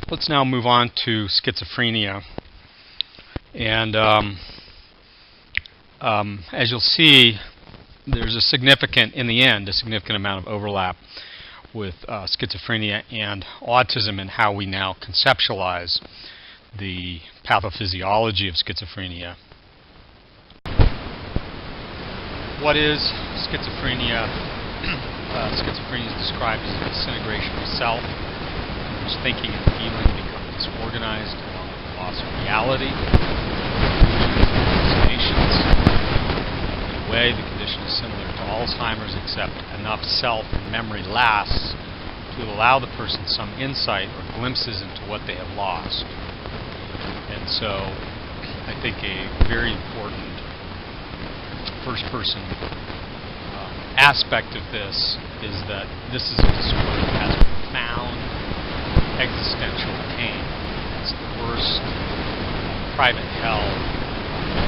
Let's now move on to schizophrenia. And as you'll see, there's in the end, a significant amount of overlap with schizophrenia and autism and how we now conceptualize the pathophysiology of schizophrenia. What is schizophrenia? Schizophrenia is described as a disintegration of self, in which thinking and feeling become disorganized along with the loss of reality, hallucinations. In a way, the condition is similar to Alzheimer's, except enough self and memory lasts to allow the person some insight or glimpses into what they have lost. And so, I think a very important first-person aspect of this is that this is a disorder that has profound existential pain. It's the worst private hell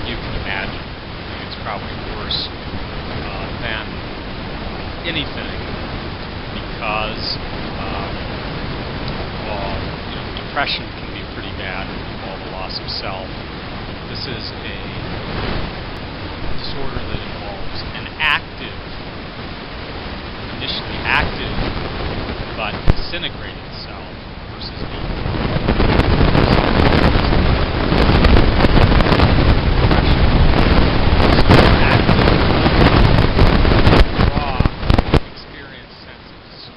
you can imagine. I think it's probably worse than anything because depression can be pretty bad and involve the loss of self. This is a disorder that involves an initially active but disintegrated self versus raw experience, sense of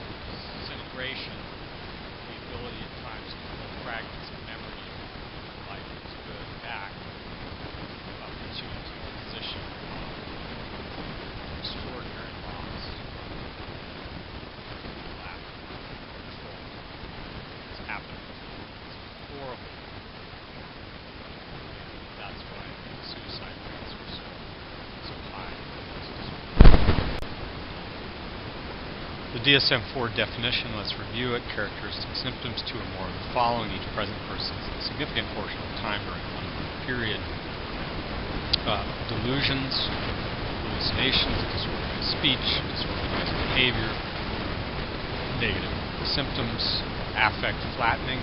disintegration, the ability at times to pull fragments of memory like it's good back, puts you into a position of extraordinary loss. It's happened. It's horrible. That's why suicide rates are so high. The DSM-4 definition, let's review it. Characteristic symptoms, 2 or more of the following. Each present person is a significant portion of the time during one period. Delusions, hallucinations, disorganized speech, disorganized behavior, negative symptoms, affect flattening.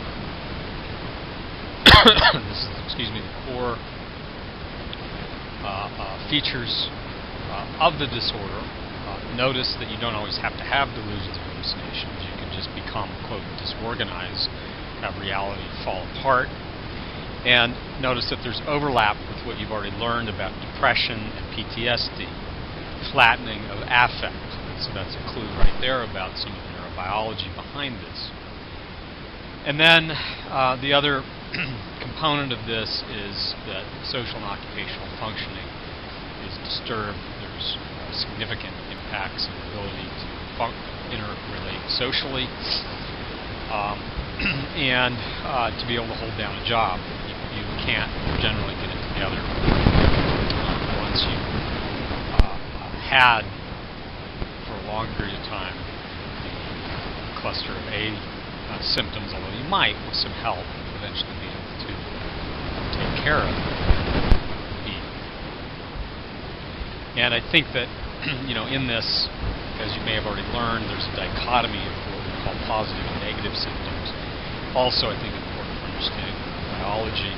This is, the core features of the disorder. Notice that you don't always have to have delusions or hallucinations. You can just become, quote, disorganized, have reality fall apart. And notice that there's overlap with what you've already learned about depression and PTSD, flattening of affect. So that's a clue right there about some of the neurobiology behind this. And then the other component of this is that social and occupational functioning is disturbed. There's significant impacts in the ability to interrelate socially and to be able to hold down a job. You can't generally get it together once you've had, for a long period of time, the cluster of A symptoms, although you might, with some help, eventually be able to take care of B. And I think that, in this, as you may have already learned, there's a dichotomy of what we call positive and negative symptoms. Also, I think important for understanding biology.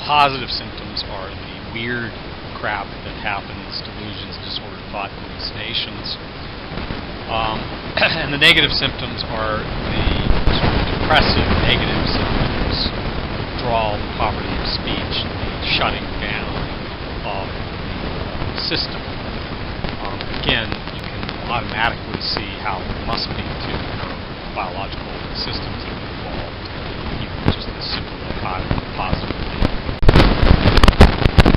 Positive symptoms are the weird crap that happens, delusions, disordered thought, hallucinations. And the negative symptoms are the sort of depressive negative symptoms, withdrawal, poverty of speech, the shutting down of the system. Again, you can automatically see how there must be two biological systems that are involved, even just the simple dichotomy of positive and negative.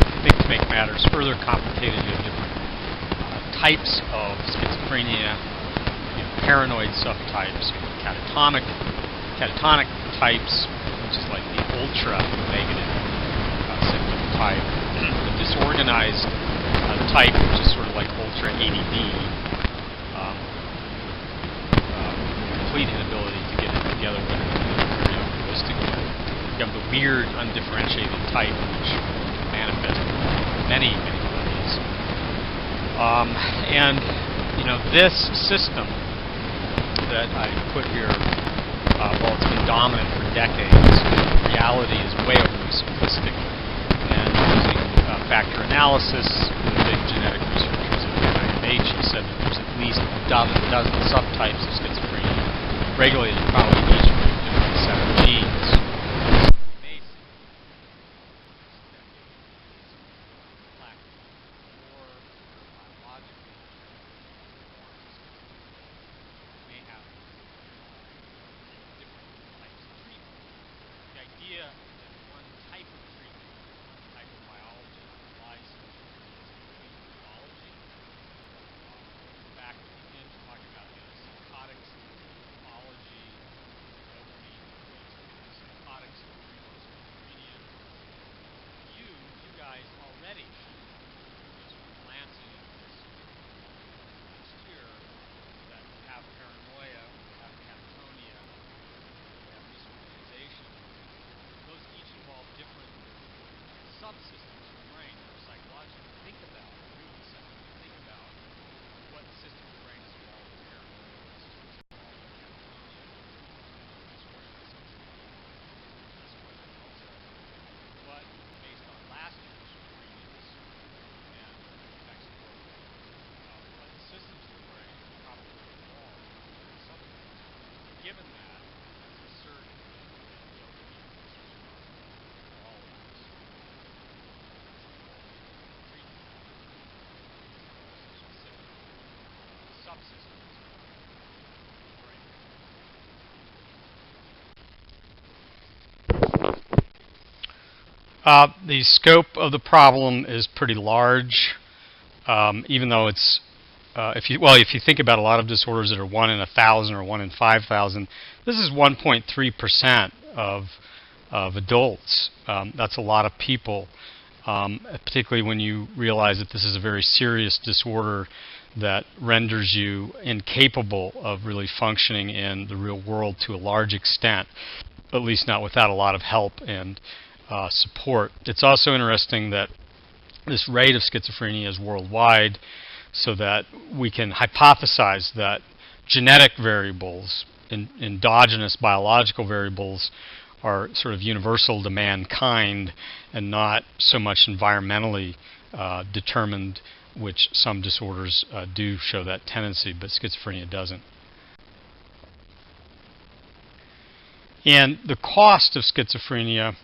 I think to make matters further complicated, you have different types of schizophrenia, paranoid subtypes, catatonic types, which is like the ultra negative symptom type, the disorganized type, which is sort of like ultra ADD, complete inability to get it together very holistically. You have the weird, undifferentiated type, which can manifest in many, many ways. And this system that I put here while it's been dominant for decades, reality is way overly simplistic. And using factor analysis, the big genetic researchers at the NIH have said that there's at least a dozen subtypes of schizophrenia regulated probably each with a different set of genes. Subsystems of the brain that are psychological. Think about, really think about what system of the brain is involved in paranoia, what system is involved in but based on last year's screenings and effects of what systems of the brain are probably involved in subtypes. Given that, it's a surgeon subsystems of the brain. The scope of the problem is pretty large, even though it's if you think about a lot of disorders that are 1 in 1,000 or 1 in 5,000, this is 1.3% of adults. That's a lot of people, particularly when you realize that this is a very serious disorder that renders you incapable of really functioning in the real world to a large extent, at least not without a lot of help and support. It's also interesting that this rate of schizophrenia is worldwide, so that we can hypothesize that genetic variables, endogenous biological variables, are sort of universal to mankind and not so much environmentally determined, which some disorders do show that tendency, but schizophrenia doesn't. And the cost of schizophrenia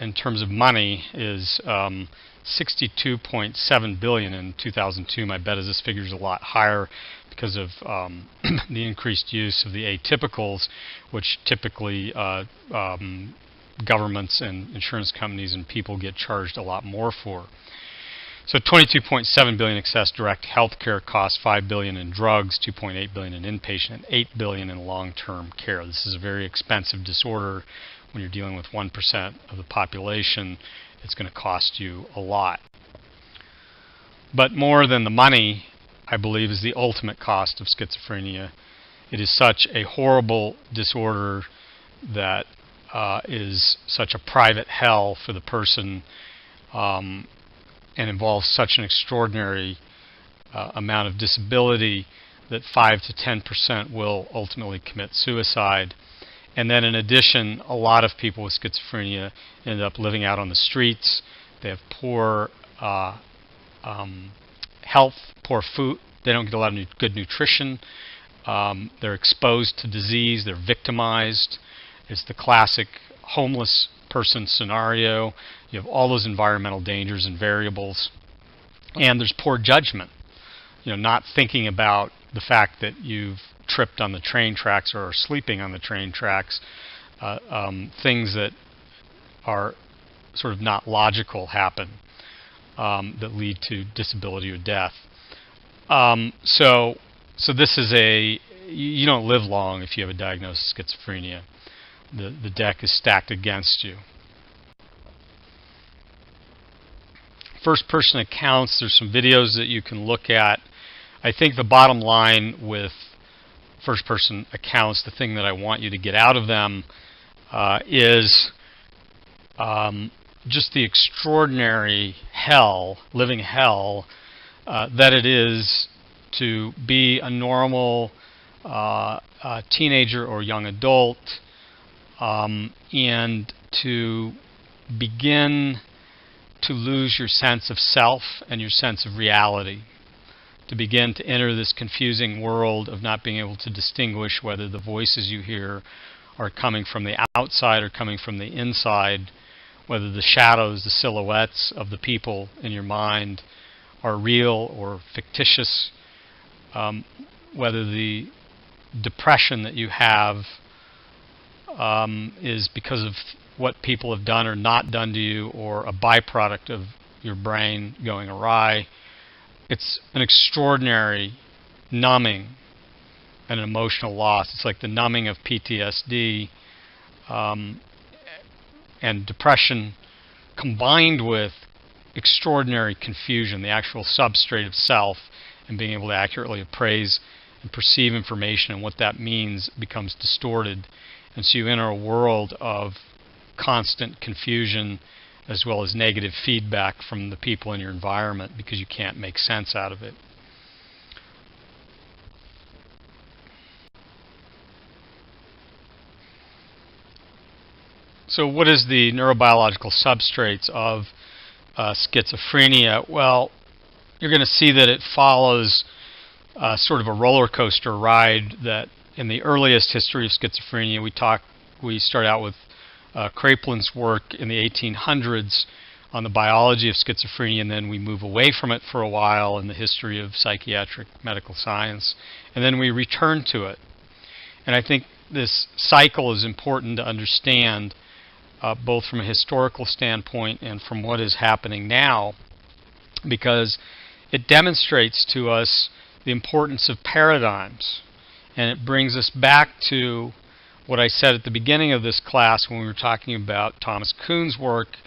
in terms of money is $62.7 billion in 2002. My bet is this figure is a lot higher because of the increased use of the atypicals, which typically governments and insurance companies and people get charged a lot more for. So $22.7 billion excess direct health care costs, $5 billion in drugs, $2.8 billion in inpatient, and $8 billion in long-term care. This is a very expensive disorder. When you're dealing with 1% of the population, it's going to cost you a lot. But more than the money, I believe, is the ultimate cost of schizophrenia. It is such a horrible disorder that is such a private hell for the person, and involves such an extraordinary amount of disability that 5 to 10% will ultimately commit suicide. And then in addition, a lot of people with schizophrenia end up living out on the streets. They have poor health, poor food. They don't get a lot of good nutrition. They're exposed to disease. They're victimized. It's the classic homeless person scenario. You have all those environmental dangers and variables. And there's poor judgment. Not thinking about the fact that you've tripped on the train tracks or are sleeping on the train tracks, things that are sort of not logical happen that lead to disability or death. So this is you don't live long if you have a diagnosis of schizophrenia. The deck is stacked against you. First-person accounts, there's some videos that you can look at. I think the bottom line with first-person accounts, the thing that I want you to get out of them is just the extraordinary hell, living hell, that it is to be a normal, a teenager or young adult, and to begin to lose your sense of self and your sense of reality, to begin to enter this confusing world of not being able to distinguish whether the voices you hear are coming from the outside or coming from the inside, whether the shadows, the silhouettes of the people in your mind are real or fictitious, whether the depression that you have is because of what people have done or not done to you, or a byproduct of your brain going awry. It's an extraordinary numbing and an emotional loss. It's like the numbing of PTSD and depression combined with extraordinary confusion, the actual substrate of self, and being able to accurately appraise and perceive information and what that means becomes distorted. And so you enter a world of constant confusion as well as negative feedback from the people in your environment because you can't make sense out of it. So what is the neurobiological substrates of schizophrenia? Well, you're going to see that it follows sort of a roller coaster ride. That in the earliest history of schizophrenia, we start out with Kraepelin's work in the 1800s on the biology of schizophrenia, and then we move away from it for a while in the history of psychiatric medical science, and then we return to it. And I think this cycle is important to understand, both from a historical standpoint and from what is happening now, because it demonstrates to us the importance of paradigms, and it brings us back to what I said at the beginning of this class when we were talking about Thomas Kuhn's work,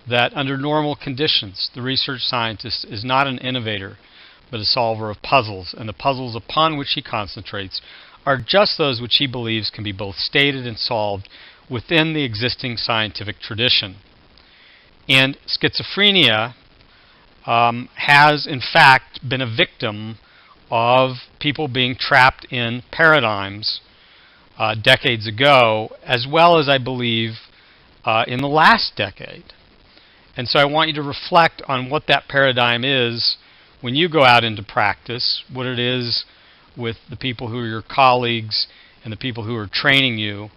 that under normal conditions, the research scientist is not an innovator, but a solver of puzzles, and the puzzles upon which he concentrates are just those which he believes can be both stated and solved within the existing scientific tradition. And schizophrenia has, in fact, been a victim of people being trapped in paradigms decades ago, as well as, I believe, in the last decade. And so I want you to reflect on what that paradigm is when you go out into practice, what it is with the people who are your colleagues and the people who are training you,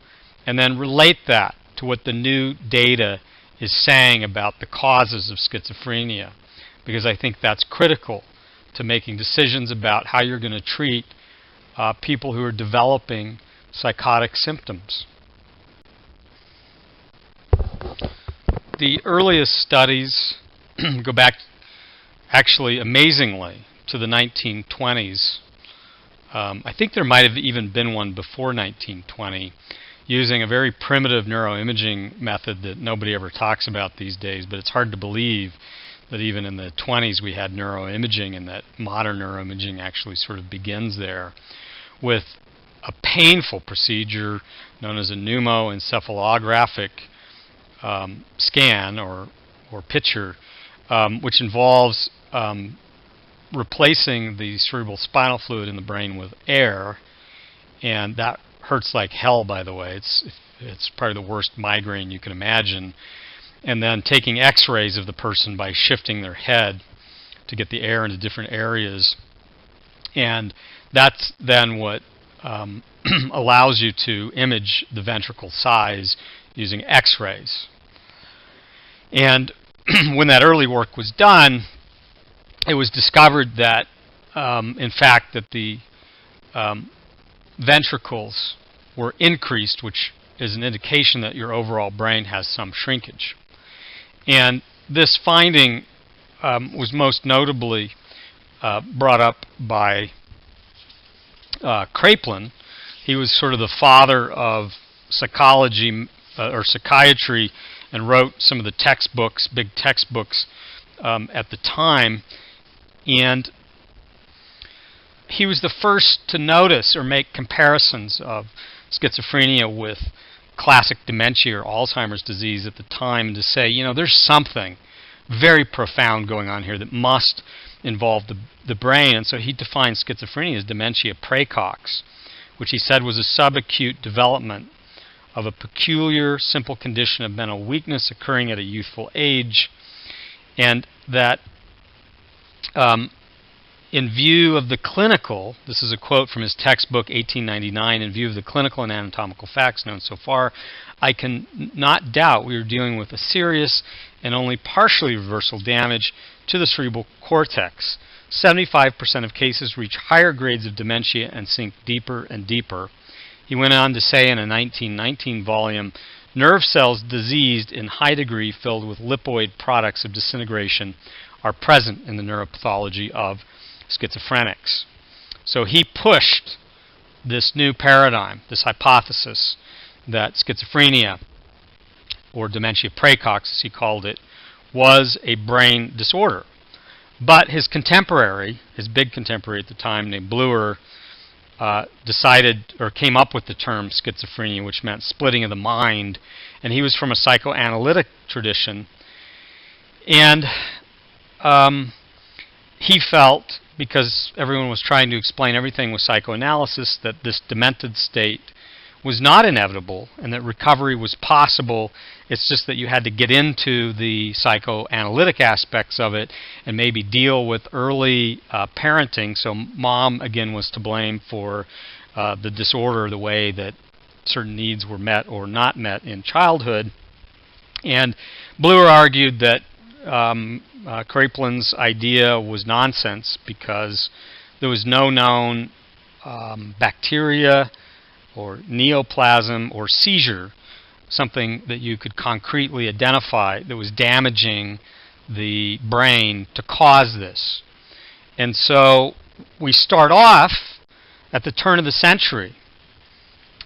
and then relate that to what the new data is saying about the causes of schizophrenia, because I think that's critical to making decisions about how you're going to treat people who are developing psychotic symptoms. The earliest studies go back, actually amazingly, to the 1920s. I think there might have even been one before 1920, using a very primitive neuroimaging method that nobody ever talks about these days, but it's hard to believe that even in the 20s we had neuroimaging, and that modern neuroimaging actually sort of begins there, with a painful procedure known as a pneumoencephalographic scan or picture, which involves replacing the cerebral spinal fluid in the brain with air, and that hurts like hell, by the way. It's probably the worst migraine you can imagine. And then taking x-rays of the person by shifting their head to get the air into different areas. And that's then what allows you to image the ventricle size using x-rays. And when that early work was done, it was discovered that, in fact, that the ventricles were increased, which is an indication that your overall brain has some shrinkage. And this finding was most notably brought up by Kraepelin. He was sort of the father of psychology or psychiatry, and wrote some of the textbooks, big textbooks at the time. And he was the first to notice or make comparisons of schizophrenia with classic dementia or Alzheimer's disease at the time, and to say, you know, there's something very profound going on here that must involve the brain. And so he defined schizophrenia as dementia praecox, which he said was a subacute development of a peculiar, simple condition of mental weakness occurring at a youthful age, and that in view of the clinical, this is a quote from his textbook, 1899, in view of the clinical and anatomical facts known so far, I can not doubt we are dealing with a serious and only partially reversible damage to the cerebral cortex. 75% of cases reach higher grades of dementia and sink deeper and deeper. He went on to say in a 1919 volume, nerve cells diseased in high degree filled with lipoid products of disintegration are present in the neuropathology of schizophrenics. So he pushed this new paradigm, this hypothesis that schizophrenia, or dementia praecox as he called it, was a brain disorder. But his contemporary, his big contemporary at the time named Bleuer, decided or came up with the term schizophrenia, which meant splitting of the mind, and he was from a psychoanalytic tradition. And he felt, because everyone was trying to explain everything with psychoanalysis, that this demented state was not inevitable and that recovery was possible. It's just that you had to get into the psychoanalytic aspects of it and maybe deal with early parenting. So mom, again, was to blame for the disorder, the way that certain needs were met or not met in childhood. And Bleuer argued that Kraepelin's idea was nonsense because there was no known bacteria or neoplasm or seizure, something that you could concretely identify that was damaging the brain to cause this. And so we start off at the turn of the century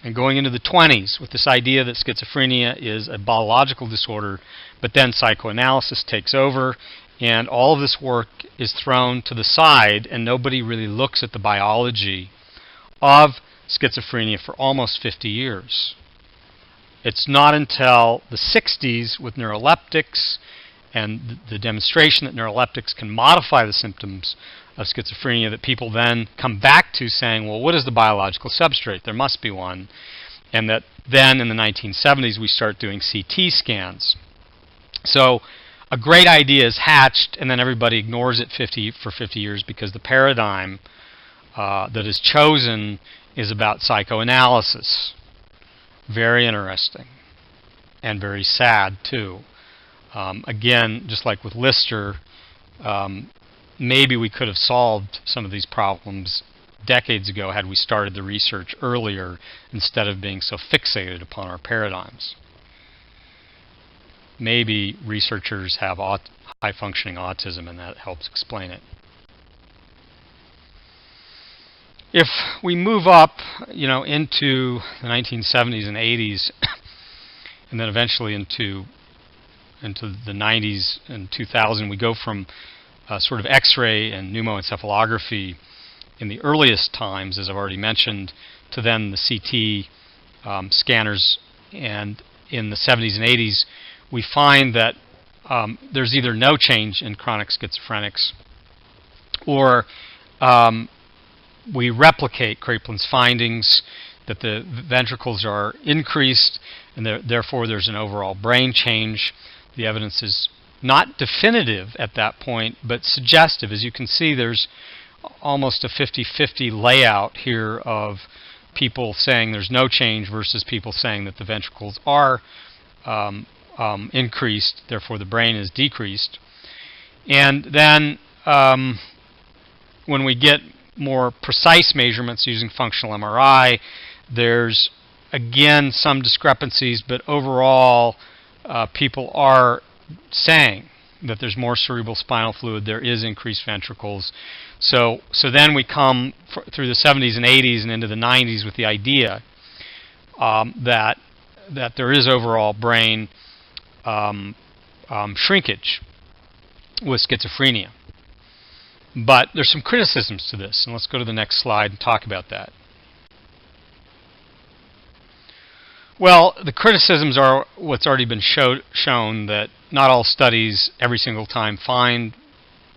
and going into the 20s with this idea that schizophrenia is a biological disorder, but then psychoanalysis takes over and all of this work is thrown to the side and nobody really looks at the biology of schizophrenia for almost 50 years. It's not until the 60s with neuroleptics and the demonstration that neuroleptics can modify the symptoms of schizophrenia that people then come back to saying, well, what is the biological substrate? There must be one. And that then in the 1970s we start doing CT scans. So a great idea is hatched and then everybody ignores it for 50 years because the paradigm that is chosen is about psychoanalysis. Very interesting and very sad too. Again, just like with Lister, maybe we could have solved some of these problems decades ago had we started the research earlier instead of being so fixated upon our paradigms. Maybe researchers have high-functioning autism and that helps explain it. If we move up, into the 1970s and 80s, and then eventually into the 90s and 2000, we go from sort of X-ray and pneumoencephalography in the earliest times, as I've already mentioned, to then the CT scanners. And in the 70s and 80s, we find that there's either no change in chronic schizophrenics or we replicate Kraepelin's findings that the ventricles are increased and therefore there's an overall brain change. The evidence is not definitive at that point, but suggestive. As you can see, there's almost a 50-50 layout here of people saying there's no change versus people saying that the ventricles are increased, therefore the brain is decreased. And then when we get more precise measurements using functional MRI, there's again some discrepancies, but overall people are saying that there's more cerebral spinal fluid, there is increased ventricles. So then we come through the 70s and 80s and into the 90s with the idea that there is overall brain shrinkage with schizophrenia. But there's some criticisms to this, and let's go to the next slide and talk about that. Well, the criticisms are what's already been shown, that not all studies every single time find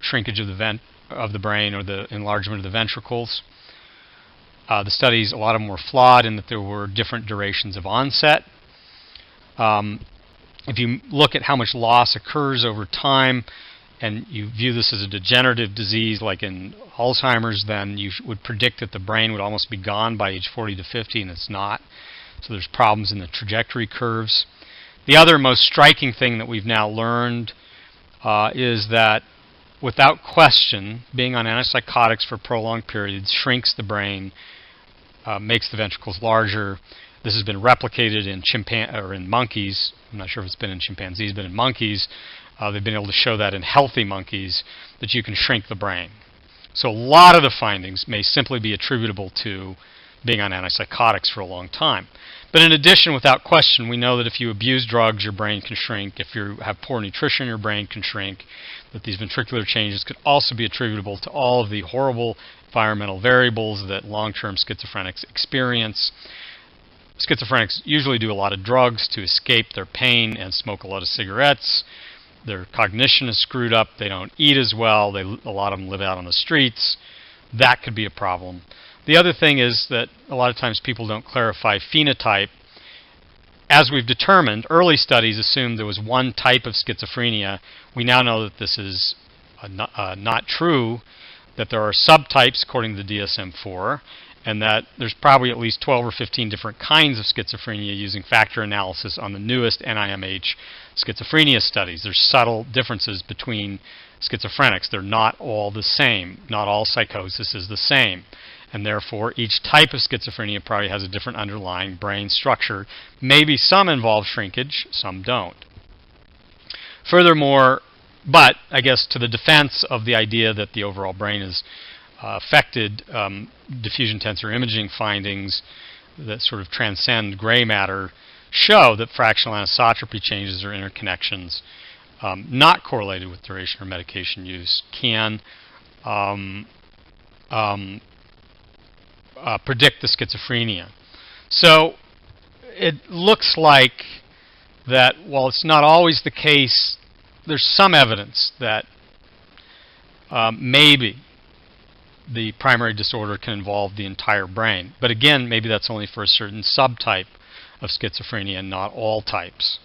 shrinkage of the brain or the enlargement of the ventricles. The studies, a lot of them were flawed in that there were different durations of onset. If you look at how much loss occurs over time, and you view this as a degenerative disease like in Alzheimer's, then you would predict that the brain would almost be gone by age 40 to 50, and it's not. So there's problems in the trajectory curves. The other most striking thing that we've now learned is that, without question, being on antipsychotics for prolonged periods shrinks the brain, makes the ventricles larger. This has been replicated in monkeys. I'm not sure if it's been in chimpanzees, but in monkeys, they've been able to show that in healthy monkeys that you can shrink the brain. So a lot of the findings may simply be attributable to being on antipsychotics for a long time. But in addition, without question, we know that if you abuse drugs, your brain can shrink. If you have poor nutrition, your brain can shrink. That these ventricular changes could also be attributable to all of the horrible environmental variables that long-term schizophrenics experience. Schizophrenics usually do a lot of drugs to escape their pain and smoke a lot of cigarettes. Their cognition is screwed up. They don't eat as well. A lot of them live out on the streets. That could be a problem. The other thing is that a lot of times people don't clarify phenotype. As we've determined, early studies assumed there was one type of schizophrenia. We now know that this is not true, that there are subtypes according to the DSM-4, and that there's probably at least 12 or 15 different kinds of schizophrenia using factor analysis on the newest NIMH schizophrenia studies. There's subtle differences between schizophrenics. They're not all the same. Not all psychosis is the same. And therefore, each type of schizophrenia probably has a different underlying brain structure. Maybe some involve shrinkage, some don't. Furthermore, but I guess to the defense of the idea that the overall brain is affected, diffusion tensor imaging findings that sort of transcend gray matter show that fractional anisotropy changes or interconnections not correlated with duration or medication use can predict the schizophrenia. So it looks like that while it's not always the case, there's some evidence that maybe the primary disorder can involve the entire brain. But again, maybe that's only for a certain subtype of schizophrenia and not all types.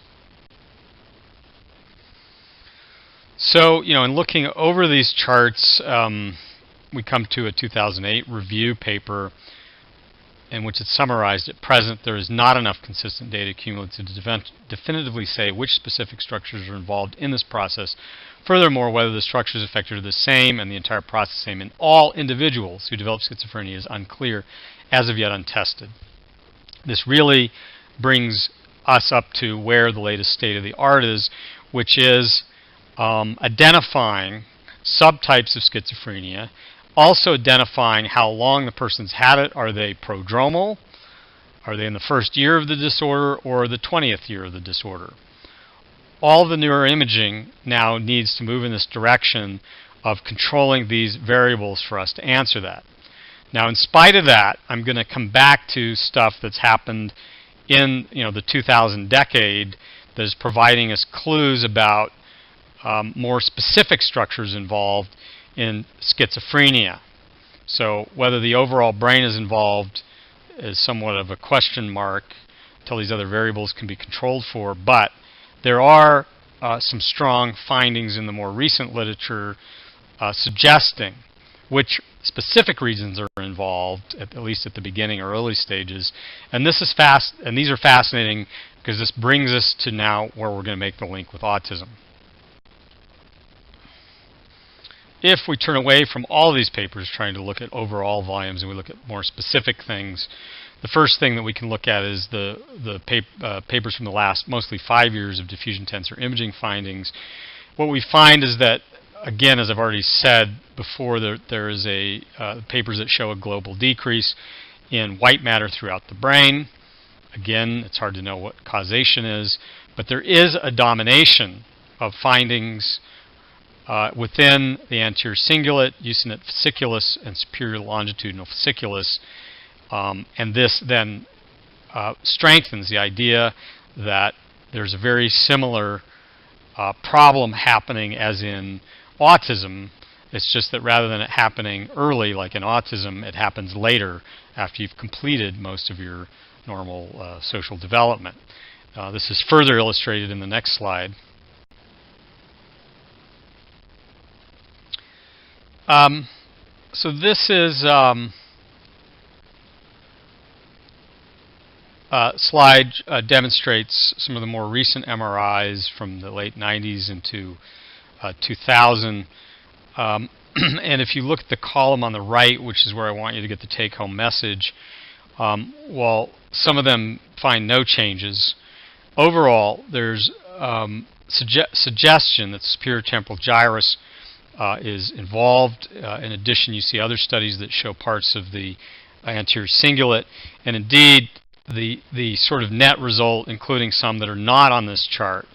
So, in looking over these charts, we come to a 2008 review paper in which it's summarized, at present there is not enough consistent data accumulated to definitively say which specific structures are involved in this process. Furthermore, whether the structures affected are the same and the entire process the same in all individuals who develop schizophrenia is unclear, as of yet untested. This really brings us up to where the latest state of the art is, which is identifying subtypes of schizophrenia, also identifying how long the person's had it. Are they prodromal? Are they in the first year of the disorder or the 20th year of the disorder? All the neuroimaging now needs to move in this direction of controlling these variables for us to answer that. Now, in spite of that, I'm going to come back to stuff that's happened in the 2000 decade that is providing us clues about more specific structures involved in schizophrenia. So whether the overall brain is involved is somewhat of a question mark until these other variables can be controlled for, but there are some strong findings in the more recent literature suggesting which specific regions are involved, at least at the beginning or early stages. And these are fascinating because this brings us to now where we're going to make the link with autism. If we turn away from all of these papers trying to look at overall volumes and we look at more specific things, the first thing that we can look at is the papers from the last mostly 5 years of diffusion tensor imaging findings. What we find is that, again, as I've already said before, there is papers that show a global decrease in white matter throughout the brain. Again, it's hard to know what causation is, but there is a domination of findings within the anterior cingulate, uncinate fasciculus, and superior longitudinal fasciculus. And this then strengthens the idea that there's a very similar problem happening as in autism, It's just that rather than it happening early, like in autism, it happens later after you've completed most of your normal social development. This is further illustrated in the next slide. So this is slide demonstrates some of the more recent MRIs from the late 90s into 2000. And if you look at the column on the right, which is where I want you to get the take-home message, while some of them find no changes, overall there's suggestion that the superior temporal gyrus is involved. In addition, you see other studies that show parts of the anterior cingulate, and indeed the sort of net result, including some that are not on this chart,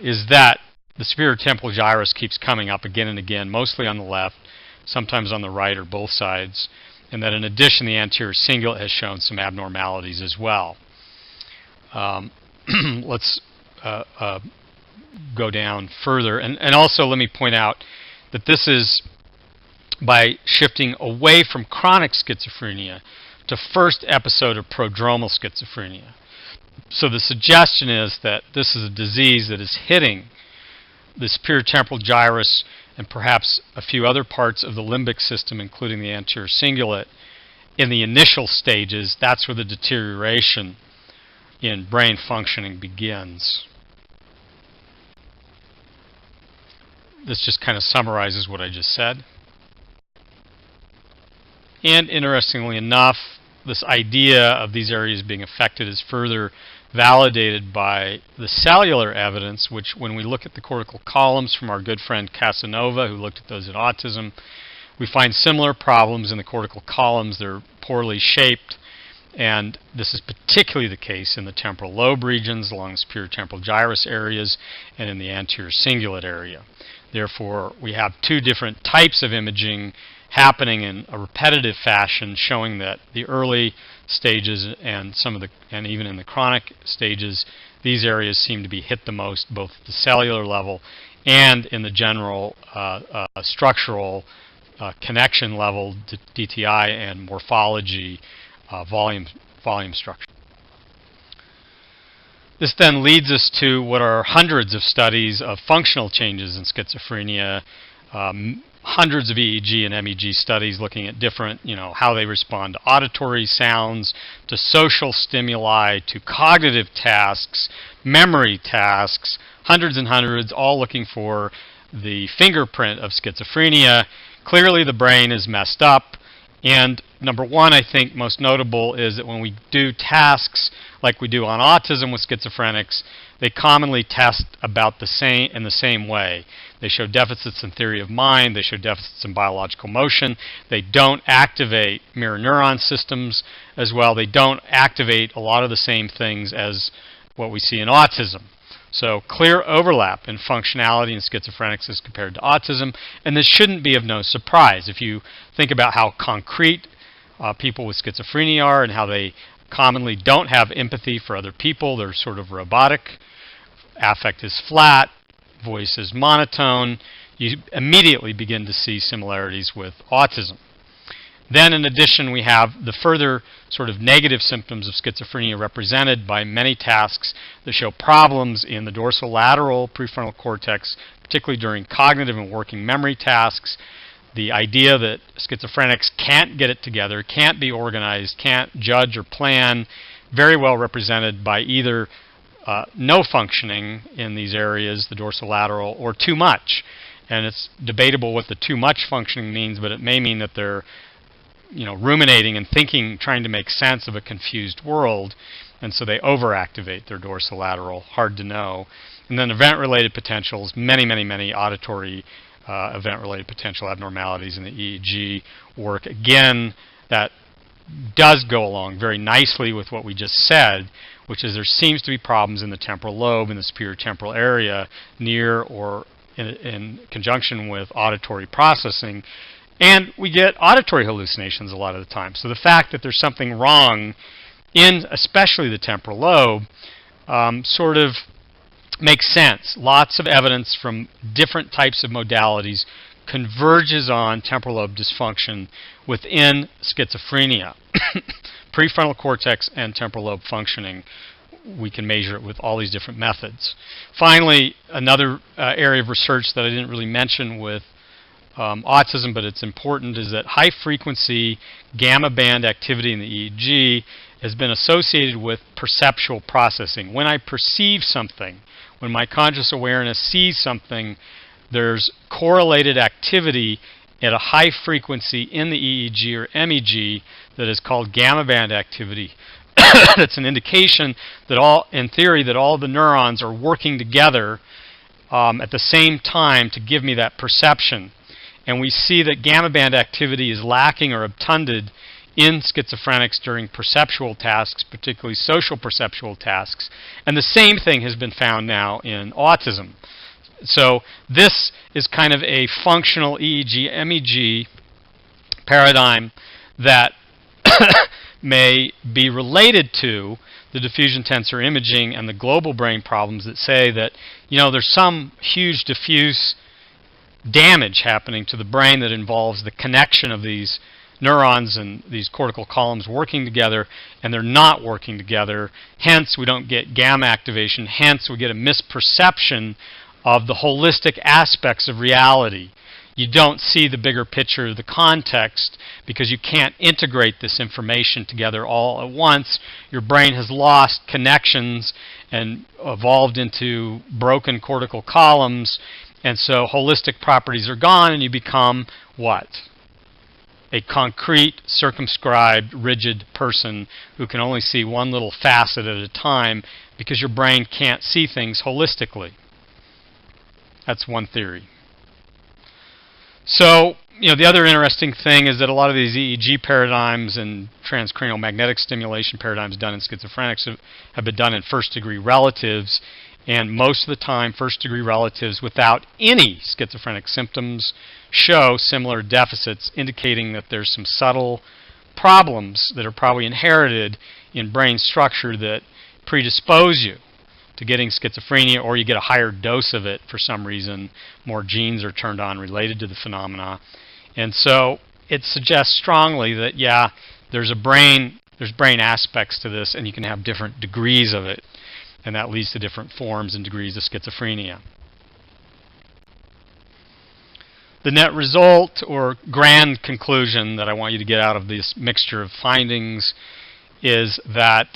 is that the superior temporal gyrus keeps coming up again and again, mostly on the left, sometimes on the right or both sides, and that in addition the anterior cingulate has shown some abnormalities as well. Let's go down further, and also let me point out that this is by shifting away from chronic schizophrenia to first episode of prodromal schizophrenia. So the suggestion is that this is a disease that is hitting the superior temporal gyrus and perhaps a few other parts of the limbic system, including the anterior cingulate, in the initial stages. That's where the deterioration in brain functioning begins. This just kind of summarizes what I just said. And interestingly enough, this idea of these areas being affected is further validated by the cellular evidence, which when we look at the cortical columns from our good friend Casanova, who looked at those in autism, we find similar problems in the cortical columns. They're poorly shaped, and this is particularly the case in the temporal lobe regions, along the superior temporal gyrus areas, and in the anterior cingulate area. Therefore, we have two different types of imaging happening in a repetitive fashion, showing that the early stages and and even in the chronic stages, these areas seem to be hit the most, both at the cellular level and in the general structural connection level, DTI, and morphology, volume structure. This then leads us to what are hundreds of studies of functional changes in schizophrenia, hundreds of EEG and MEG studies looking at different, how they respond to auditory sounds, to social stimuli, to cognitive tasks, memory tasks, hundreds and hundreds, all looking for the fingerprint of schizophrenia. Clearly the brain is messed up. And number one, I think most notable is that when we do tasks like we do on autism with schizophrenics, they commonly test about in the same way. They show deficits in theory of mind. They show deficits in biological motion. They don't activate mirror neuron systems as well. They don't activate a lot of the same things as what we see in autism. So clear overlap in functionality in schizophrenics as compared to autism, and this shouldn't be of no surprise. If you think about how concrete people with schizophrenia are and how they commonly don't have empathy for other people, they're sort of robotic, affect is flat, voice is monotone, you immediately begin to see similarities with autism. Then in addition, we have the further sort of negative symptoms of schizophrenia represented by many tasks that show problems in the dorsolateral prefrontal cortex, particularly during cognitive and working memory tasks. The idea that schizophrenics can't get it together, can't be organized, can't judge or plan, very well represented by either no functioning in these areas, the dorsolateral, or too much. And it's debatable what the too much functioning means, but it may mean that they're ruminating and thinking, trying to make sense of a confused world, and so they overactivate their dorsolateral. Hard to know. And then event-related potentials, many auditory event-related potential abnormalities in the EEG work. Again, that does go along very nicely with what we just said, which is there seems to be problems in the temporal lobe, in the superior temporal area, near or in conjunction with auditory processing. And we get auditory hallucinations a lot of the time. So the fact that there's something wrong in especially the temporal lobe sort of makes sense. Lots of evidence from different types of modalities converges on temporal lobe dysfunction within schizophrenia. Prefrontal cortex and temporal lobe functioning, we can measure it with all these different methods. Finally, another area of research that I didn't really mention with autism, but it's important, is that high-frequency gamma band activity in the EEG has been associated with perceptual processing. When I perceive something, when my conscious awareness sees something, there's correlated activity at a high frequency in the EEG or MEG that is called gamma band activity. That's an indication that in theory, that all the neurons are working together at the same time to give me that perception. And we see that gamma band activity is lacking or obtunded in schizophrenics during perceptual tasks, particularly social perceptual tasks. And the same thing has been found now in autism. So this is kind of a functional EEG-MEG paradigm that may be related to the diffusion tensor imaging and the global brain problems that say that, there's some huge diffuse damage happening to the brain that involves the connection of these neurons and these cortical columns working together, and they're not working together. Hence, we don't get gamma activation. Hence, we get a misperception of the holistic aspects of reality. You don't see the bigger picture, the context, because you can't integrate this information together all at once. Your brain has lost connections and evolved into broken cortical columns, and so holistic properties are gone, and you become what? A concrete, circumscribed, rigid person who can only see one little facet at a time because your brain can't see things holistically. That's one theory. So, the other interesting thing is that a lot of these EEG paradigms and transcranial magnetic stimulation paradigms done in schizophrenics have been done in first-degree relatives, and most of the time, first-degree relatives without any schizophrenic symptoms show similar deficits, indicating that there's some subtle problems that are probably inherited in brain structure that predispose you to getting schizophrenia, or you get a higher dose of it for some reason. More genes are turned on related to the phenomena. And so it suggests strongly that, there's brain aspects to this, and you can have different degrees of it, and that leads to different forms and degrees of schizophrenia. The net result or grand conclusion that I want you to get out of this mixture of findings is that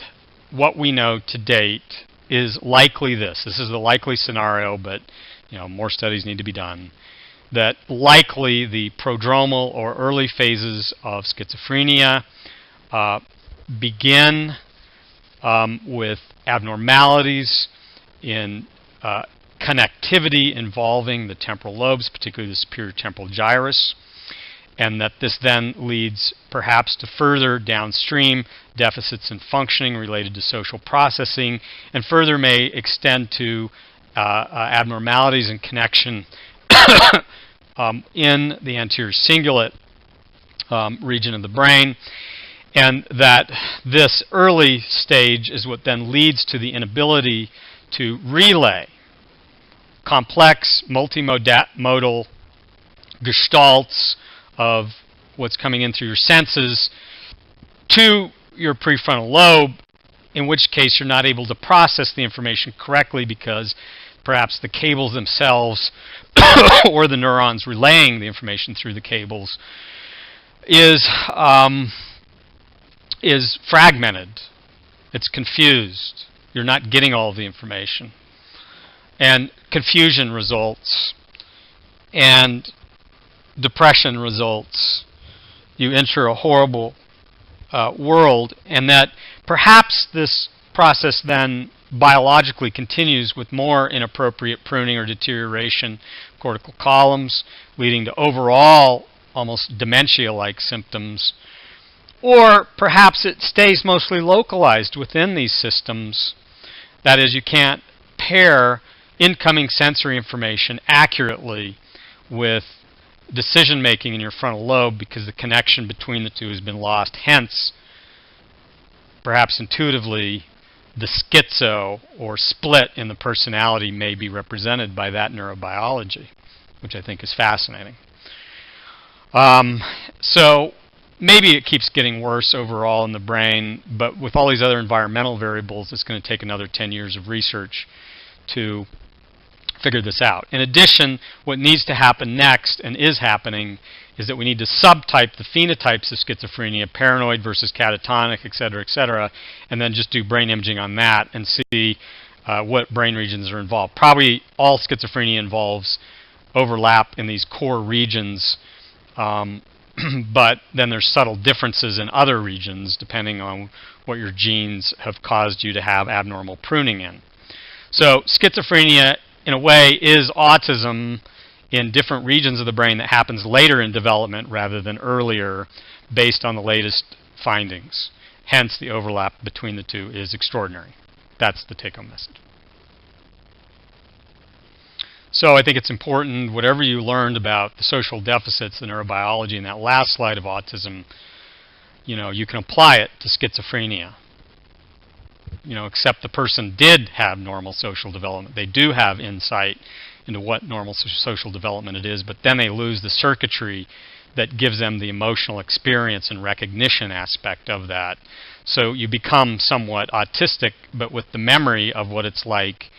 what we know to date is likely this. This is the likely scenario, but more studies need to be done. That likely the prodromal or early phases of schizophrenia begin with abnormalities in connectivity involving the temporal lobes, particularly the superior temporal gyrus, and that this then leads perhaps to further downstream deficits in functioning related to social processing, and further may extend to abnormalities in connection in the anterior cingulate region of the brain, and that this early stage is what then leads to the inability to relay complex multimodal gestalts of what's coming in through your senses to your prefrontal lobe, in which case you're not able to process the information correctly because perhaps the cables themselves or the neurons relaying the information through the cables is fragmented. It's confused. You're not getting all of the information. And confusion results, and depression results. You enter a horrible world, and that perhaps this process then biologically continues with more inappropriate pruning or deterioration of cortical columns, leading to overall almost dementia-like symptoms. Or perhaps it stays mostly localized within these systems. That is, you can't pair incoming sensory information accurately with decision-making in your frontal lobe because the connection between the two has been lost. Hence, perhaps intuitively, the schizo or split in the personality may be represented by that neurobiology, which I think is fascinating. So maybe it keeps getting worse overall in the brain, but with all these other environmental variables, it's going to take another 10 years of research to figure this out. In addition, what needs to happen next, and is happening, is that we need to subtype the phenotypes of schizophrenia, paranoid versus catatonic, et cetera, and then just do brain imaging on that and see what brain regions are involved. Probably all schizophrenia involves overlap in these core regions, but then there's subtle differences in other regions depending on what your genes have caused you to have abnormal pruning in. So schizophrenia, in a way, is autism in different regions of the brain that happens later in development rather than earlier, based on the latest findings. Hence, the overlap between the two is extraordinary. That's the take-home message. So I think it's important, whatever you learned about the social deficits, the neurobiology in that last slide of autism, you can apply it to schizophrenia. Except the person did have normal social development. They do have insight into what normal social development it is, but then they lose the circuitry that gives them the emotional experience and recognition aspect of that. So you become somewhat autistic, but with the memory of what it's like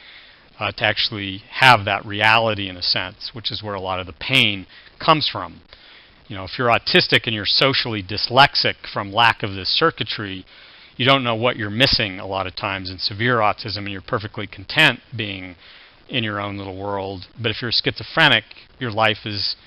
to actually have that reality in a sense, which is where a lot of the pain comes from. If you're autistic and you're socially dyslexic from lack of this circuitry, you don't know what you're missing a lot of times in severe autism, and you're perfectly content being in your own little world. But if you're schizophrenic, your life is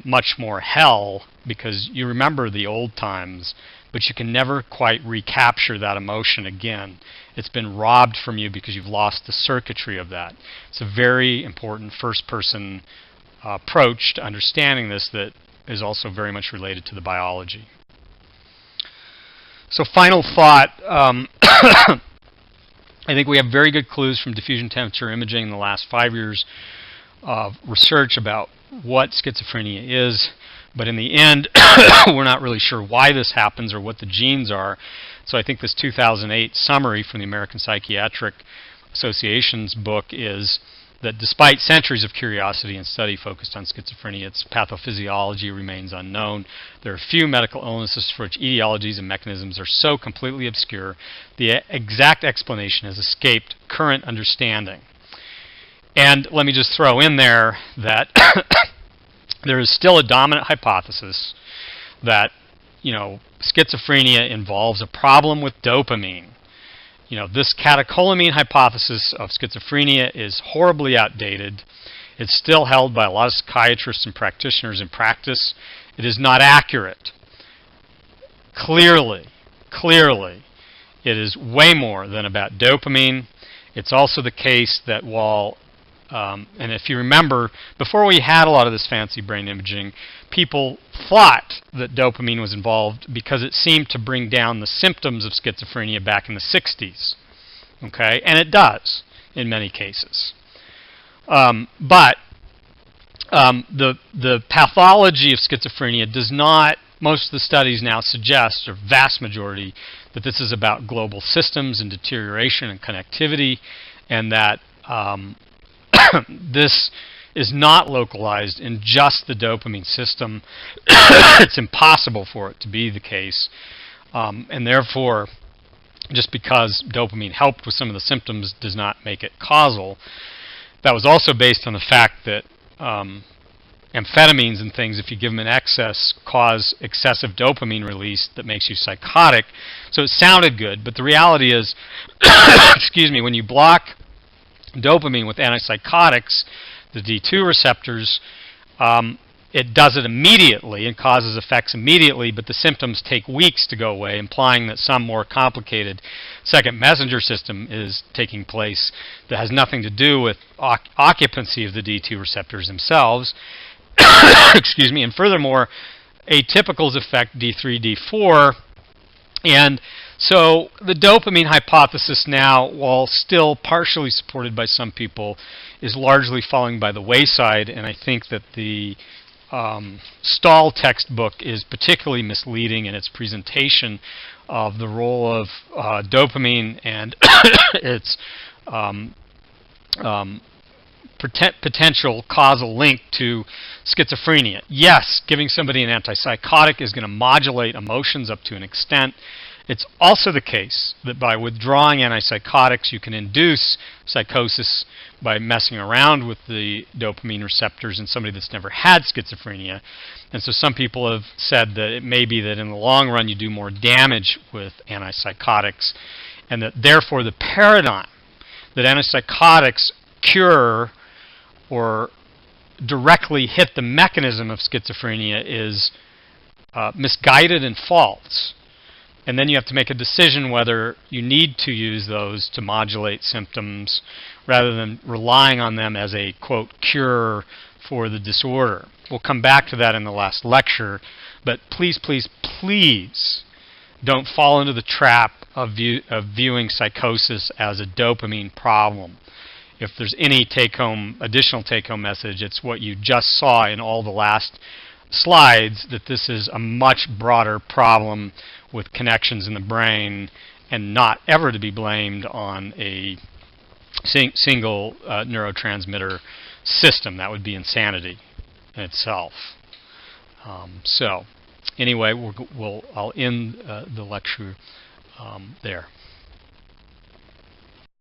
much more hell because you remember the old times, but you can never quite recapture that emotion again. It's been robbed from you because you've lost the circuitry of that. It's a very important first-person approach to understanding this that is also very much related to the biology. So final thought, I think we have very good clues from diffusion temperature imaging in the last 5 years of research about what schizophrenia is, but in the end, we're not really sure why this happens or what the genes are. So I think this 2008 summary from the American Psychiatric Association's book is that despite centuries of curiosity and study focused on schizophrenia, its pathophysiology remains unknown. There are few medical illnesses for which etiologies and mechanisms are so completely obscure, the exact explanation has escaped current understanding. And let me just throw in there that there is still a dominant hypothesis that, schizophrenia involves a problem with dopamine. This catecholamine hypothesis of schizophrenia is horribly outdated. It's still held by a lot of psychiatrists and practitioners in practice. It is not accurate. Clearly, it is way more than about dopamine. It's also the case that while, and if you remember, before we had a lot of this fancy brain imaging, people thought that dopamine was involved because it seemed to bring down the symptoms of schizophrenia back in the 60s. Okay? And it does in many cases. But the pathology of schizophrenia does not, most of the studies now suggest, or vast majority, that this is about global systems and deterioration and connectivity, and that this is not localized in just the dopamine system. It's impossible for it to be the case. And therefore, just because dopamine helped with some of the symptoms does not make it causal. That was also based on the fact that amphetamines and things, if you give them in excess, cause excessive dopamine release that makes you psychotic. So it sounded good, but the reality is, excuse me, when you block dopamine with antipsychotics, the D2 receptors, it does it immediately and causes effects immediately, but the symptoms take weeks to go away, implying that some more complicated second messenger system is taking place that has nothing to do with occupancy of the D2 receptors themselves. Excuse me. And furthermore, atypicals affect D3, D4, and so the dopamine hypothesis now, while still partially supported by some people, is largely falling by the wayside, and I think that the Stahl textbook is particularly misleading in its presentation of the role of dopamine and its potential causal link to schizophrenia. Yes, giving somebody an antipsychotic is going to modulate emotions up to an extent. It's also the case that by withdrawing antipsychotics, you can induce psychosis by messing around with the dopamine receptors in somebody that's never had schizophrenia. And so some people have said that it may be that in the long run you do more damage with antipsychotics, and that therefore the paradigm that antipsychotics cure or directly hit the mechanism of schizophrenia is misguided and false. And then you have to make a decision whether you need to use those to modulate symptoms rather than relying on them as a, quote, cure for the disorder. We'll come back to that in the last lecture, but please, please, please don't fall into the trap of viewing psychosis as a dopamine problem. If there's any additional take-home message, it's what you just saw in all the last slides, that this is a much broader problem with connections in the brain and not ever to be blamed on a single neurotransmitter system. That would be insanity in itself. So anyway, I'll end the lecture there.